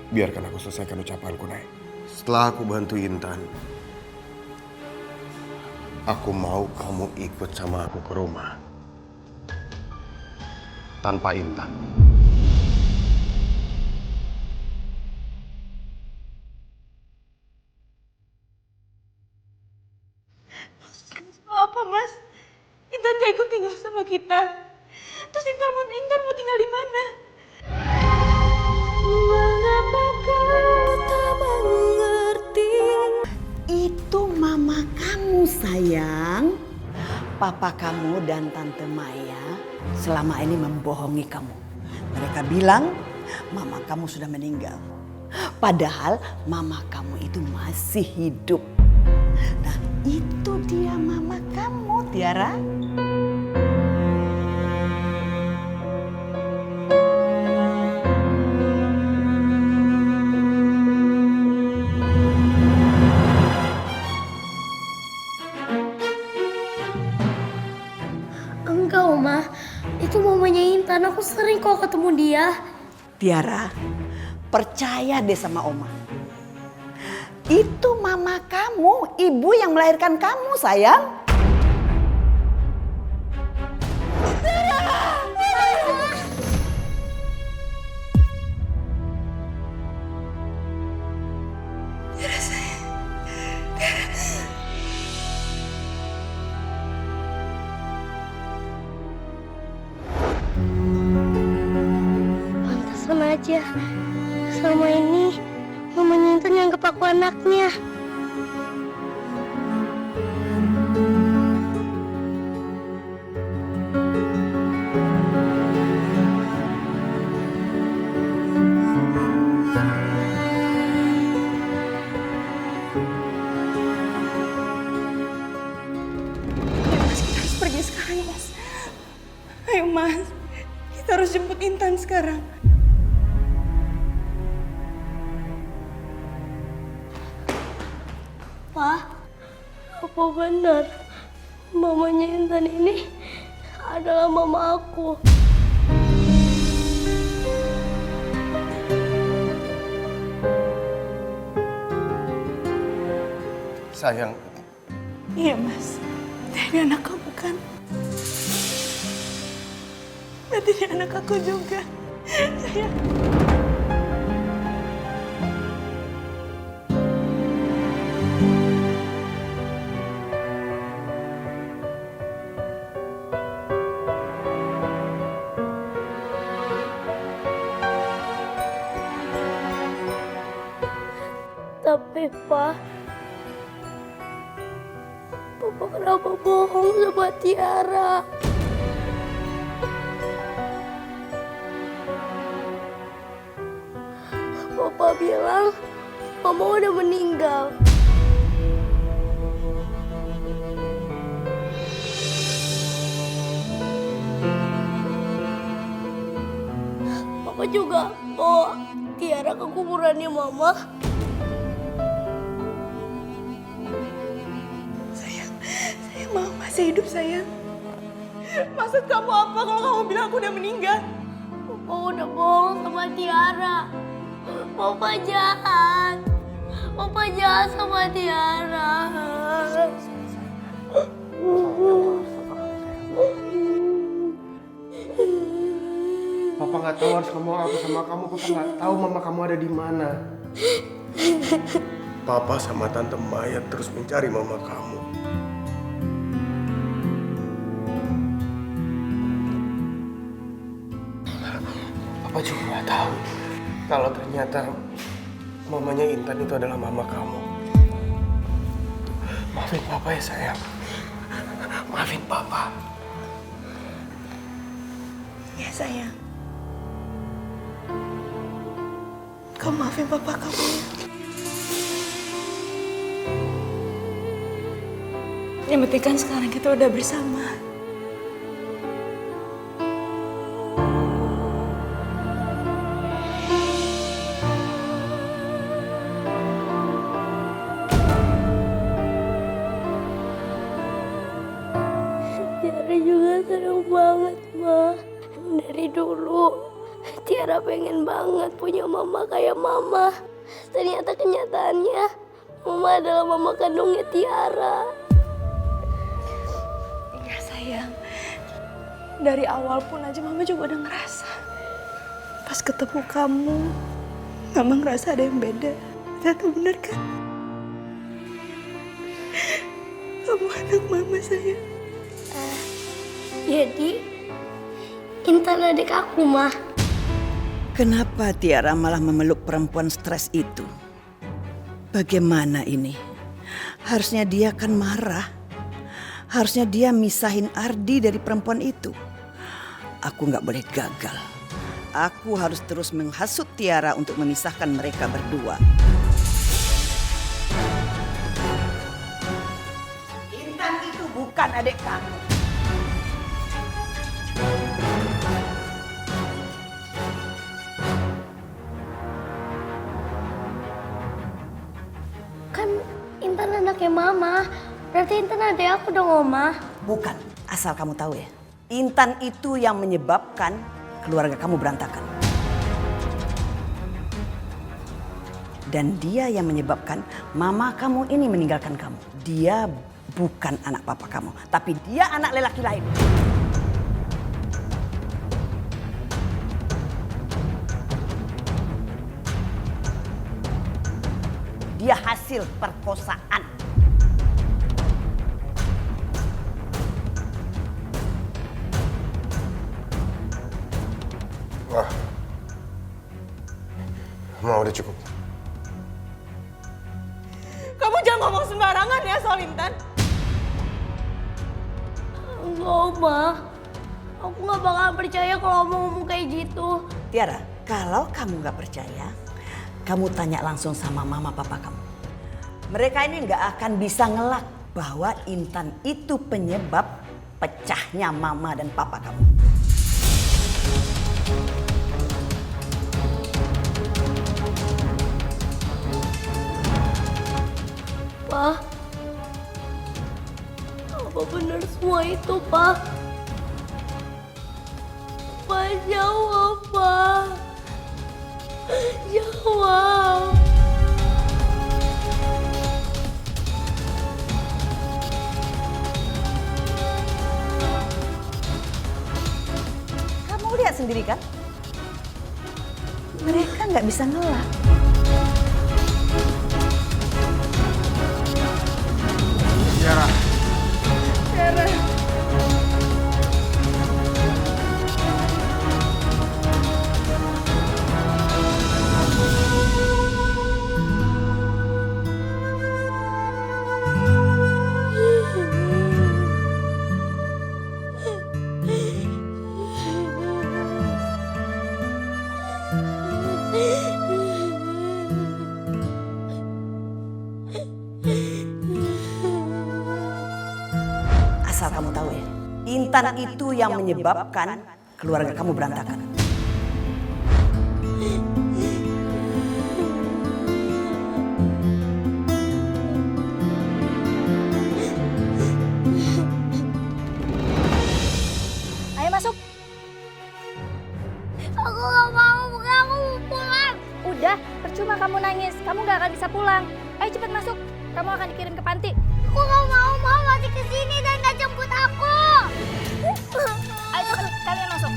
Biarkan aku selesaikan ucapanku, Nay. Setelah aku bantu Intan, aku mau kamu ikut sama aku ke rumah. Tanpa Intan. Apa mas? Intan gak ikut tinggal sama kita. Terus Intan mau tinggal di mana? Mengapa kau tak mengerti? Itu mama kamu sayang. Papa kamu dan Tante Maya selama ini membohongi kamu. Mereka bilang mama kamu sudah meninggal. Padahal mama kamu itu masih hidup. Nah itu dia mama kamu, Tiara. Enggak, Oma. Itu mamanya Intan. Aku sering kok ketemu dia. Tiara, percaya deh sama Oma. Itu mama kamu, ibu yang melahirkan kamu, sayang. Pantesan aja. Selama ini mamanya Intan nganggap aku anaknya. Mas, kita harus pergi sekarang, Mas. Ayo, Mas. Kita harus jemput Intan sekarang. Pak, apa benar mamanya Intan ini adalah mama aku? Sayang, Iya, Mas. Ini anak kamu kan? Berarti dia anak aku juga. Sayang. Tapi Pak, Papa kenapa bohong sama Tiara? Papa bilang Mama udah meninggal. Papa juga bawa Tiara ke kuburannya Mama. Sayang, Mama masih hidup, sayang. Maksud kamu apa kalau kamu bilang aku udah meninggal? Papa udah bohong sama Tiara. Papa jahat. Papa jahat sama Tiara. Papa nggak tahu harus ngomong apa sama kamu. Papa nggak tahu mama kamu ada di mana. Papa sama Tante Maya terus mencari mama kamu. Papa juga nggak tahu kalau ternyata mamanya Intan itu adalah mama kamu. Maafin Papa ya sayang. Maafin Papa. Ya, sayang. Kau maafin papa kamu ya. Yang penting kan sekarang kita udah bersama. Tiara juga senang banget, Ma. Dari dulu, Tiara Tiara pengen banget punya mama kayak mama. Ternyata kenyataannya mama adalah mama kandungnya Tiara. Iya sayang. Dari awal pun aja mama juga udah ngerasa. Pas ketemu kamu, mama ngerasa ada yang beda. Ternyata bener kan? Kamu anak mama sayang. Jadi Intan adik aku, Mah. Kenapa Tiara malah memeluk perempuan stres itu? Bagaimana ini? Harusnya dia kan marah. Harusnya dia misahin Ardi dari perempuan itu. Aku nggak boleh gagal. Aku harus terus menghasut Tiara untuk memisahkan mereka berdua. Intan itu bukan adik kamu. Kan Intan anaknya Mama. Berarti Intan adik aku dong, Oma. Bukan, asal kamu tahu ya. Intan itu yang menyebabkan keluarga kamu berantakan. Dan dia yang menyebabkan mama kamu ini meninggalkan kamu. Dia bukan anak papa kamu, tapi dia anak lelaki lain. Dia hasil perkosaan. Wah, Ma udah cukup. Kamu jangan ngomong sembarangan ya soal Intan. Enggak, Oma. Aku gak bakalan percaya kalau Oma ngomong kayak gitu. Tiara, kalau kamu gak percaya, kamu tanya langsung sama mama papa kamu. Mereka ini gak akan bisa ngelak bahwa Intan itu penyebab pecahnya mama dan papa kamu. Pa, apa benar semua itu, Pa? Pa, jawab, Pa. Jawab. Kamu lihat sendiri kan? Mereka nggak bisa ngelak. Tiara. Tiara. Asal kamu tahu ya, Intan itu yang menyebabkan keluarga kamu berantakan. Ayo masuk. Aku gak mau, bukan aku mau pulang. Udah, percuma kamu nangis. Kamu gak akan bisa pulang. Ayo cepet masuk. Kamu akan dikirim ke panti. Aku gak mau, Mama masih kesini dan gak jemput aku. Ayo cepet, kalian masuk.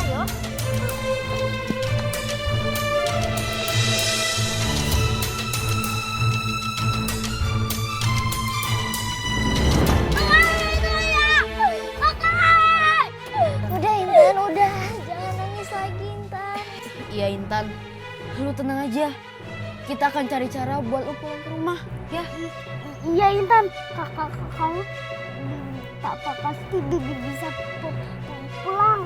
Ayo. Udah Intan, udah. Jangan nangis lagi Intan. Iya Intan, lu tenang aja. Kita akan cari cara buat lu pulang ke rumah, ya. Iya Intan, kakak kamu papa pasti bisa pulang.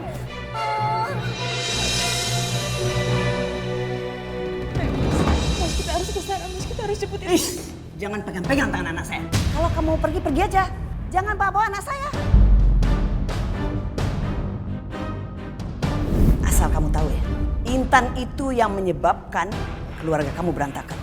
Mas, kita harus ke sana, Mas. Kita harus jemput Intan. Jangan pegang-pegang tangan anak saya. Kalau kamu pergi, pergi aja. Jangan bawa anak saya. Asal kamu tahu ya, Intan itu yang menyebabkan keluarga kamu berantakan.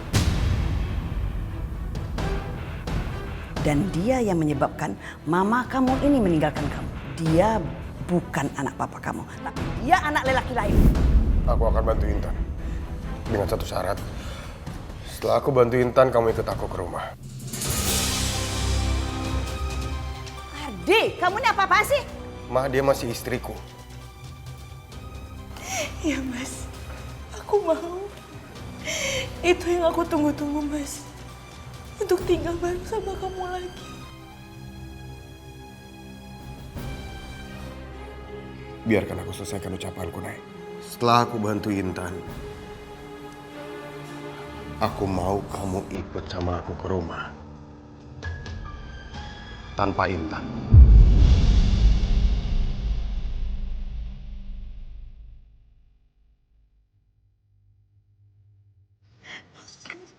Dan dia yang menyebabkan mama kamu ini meninggalkan kamu. Dia bukan anak papa kamu, tapi dia anak lelaki lain. Aku akan bantu Intan. Dengan satu syarat. Setelah aku bantu Intan, kamu ikut aku ke rumah. Ardi, kamu ini apa-apaan sih? Ma, dia masih istriku. Iya Mas, aku mau. Itu yang aku tunggu-tunggu Mas. Untuk tinggal bareng sama kamu lagi. Biarkan aku selesaikan ucapanku, Nay. Setelah aku bantu Intan, aku mau kamu ikut sama aku ke rumah. Tanpa Intan.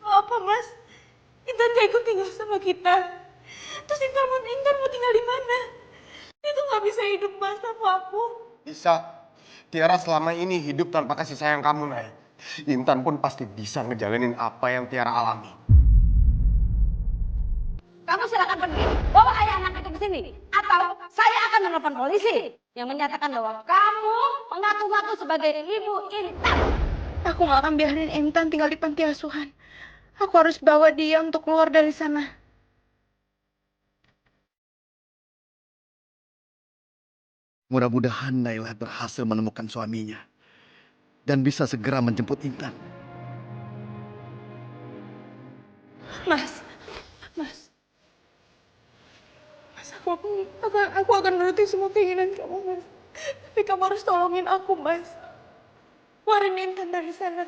Apa Mas? Intan gak ikut tinggal sama kita. Terus Intan mau tinggal di mana? Itu gak bisa hidup Mas tanpa aku. Bisa. Tiara selama ini hidup tanpa kasih sayang kamu, Nay. Intan pun pasti bisa ngejalanin apa yang Tiara alami. Kamu silakan pergi. Bawa ayah anak itu ke sini. Atau saya akan menelpon polisi yang menyatakan bahwa kamu mengaku-ngaku sebagai ibu Intan. Aku gak akan biarin Intan tinggal di panti asuhan. Aku harus bawa dia untuk keluar dari sana. Mudah-mudahan Naila berhasil menemukan suaminya dan bisa segera menjemput Intan. Mas, aku akan nuruti semua keinginan kamu, Mas. Tapi kamu harus tolongin aku, Mas. Keluarin Intan dari sana.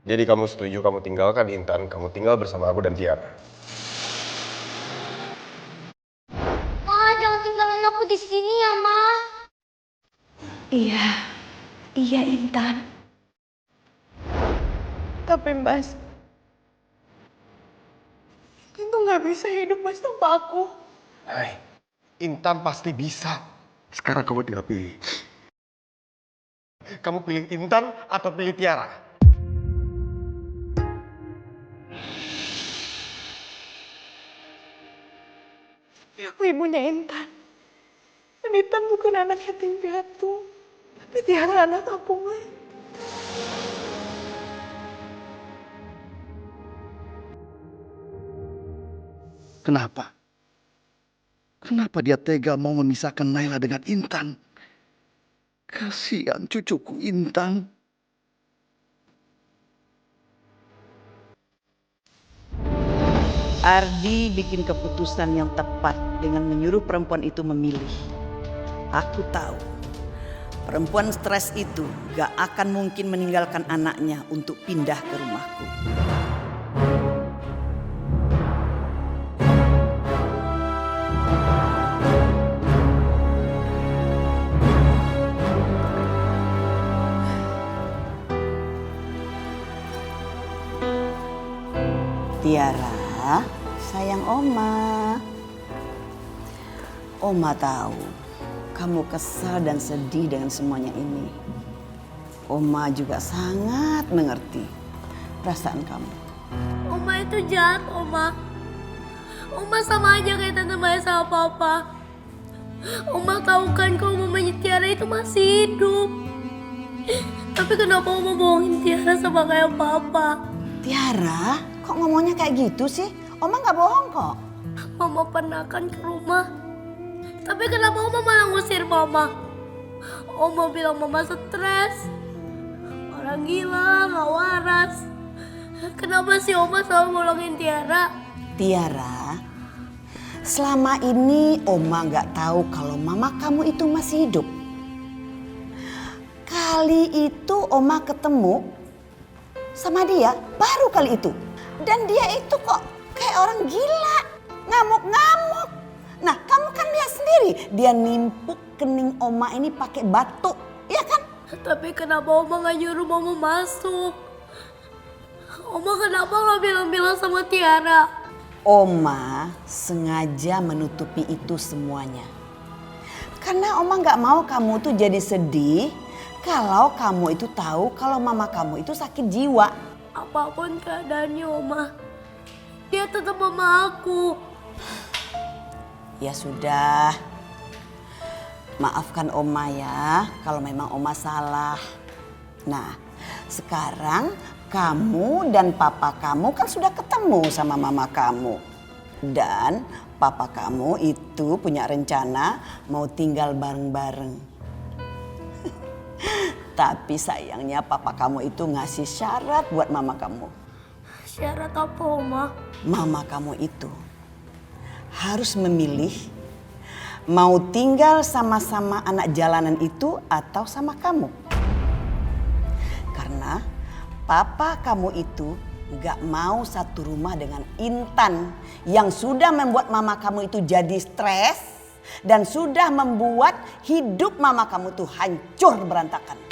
Jadi kamu setuju kamu tinggalkan Intan, kamu tinggal bersama aku dan Tiara. Ma, jangan tinggalin aku di sini ya, Ma. Iya Intan. Tapi Mas, itu nggak bisa hidup Mas tanpa aku. Hai, Intan pasti bisa. Sekarang kamu tinggal pilih. Kamu pilih Intan atau pilih Tiara? Aku ibunya Intan. Dan Intan bukan anak yatim piatu. Tapi Tiara anak kampungan. Kenapa? Kenapa dia tega mau memisahkan Naila dengan Intan? Kasihan cucuku Intan. Ardi bikin keputusan yang tepat dengan menyuruh perempuan itu memilih. Aku tahu, perempuan stres itu gak akan mungkin meninggalkan anaknya untuk pindah ke rumahku. Tiara, sayang Oma. Oma tahu kamu kesal dan sedih dengan semuanya ini. Oma juga sangat mengerti perasaan kamu. Oma itu jahat, Oma. Oma sama aja kayak Tante Maya sama Papa. Oma tahu kan kalau mamanya Tiara itu masih hidup. Tapi kenapa Oma bohongin Tiara sama kayak Papa? Tiara, kok ngomongnya kayak gitu sih? Oma nggak bohong kok. Mama pernah kan ke rumah. Tapi kenapa Oma malah ngusir Mama? Oma bilang Mama stres. Orang gila, nggak waras. Kenapa sih Oma selalu nolongin Tiara? Tiara, selama ini Oma nggak tahu kalau mama kamu itu masih hidup. Kali itu Oma ketemu sama dia, baru kali itu. Dan dia itu kok kayak orang gila, ngamuk-ngamuk. Nah, kamu kan lihat sendiri, dia nimpuk kening Oma ini pakai batu, ya kan? Tapi kenapa Oma nggak nyuruh Mama masuk? Oma kenapa nggak bilang-bilang sama Tiara? Oma sengaja menutupi itu semuanya. Karena Oma nggak mau kamu tuh jadi sedih kalau kamu itu tahu kalau mama kamu itu sakit jiwa. Apapun keadaannya Oma, Dia tetap mama aku. Ya sudah, maafkan Oma ya kalau memang Oma salah. Nah, sekarang kamu dan papa kamu kan sudah ketemu sama mama kamu. Dan papa kamu itu punya rencana mau tinggal bareng-bareng. Tapi sayangnya papa kamu itu ngasih syarat buat mama kamu. Syarat apa, Oma? Mama kamu itu harus memilih mau tinggal sama-sama anak jalanan itu atau sama kamu. Karena papa kamu itu gak mau satu rumah dengan Intan yang sudah membuat mama kamu itu jadi stres dan sudah membuat hidup mama kamu tuh hancur berantakan.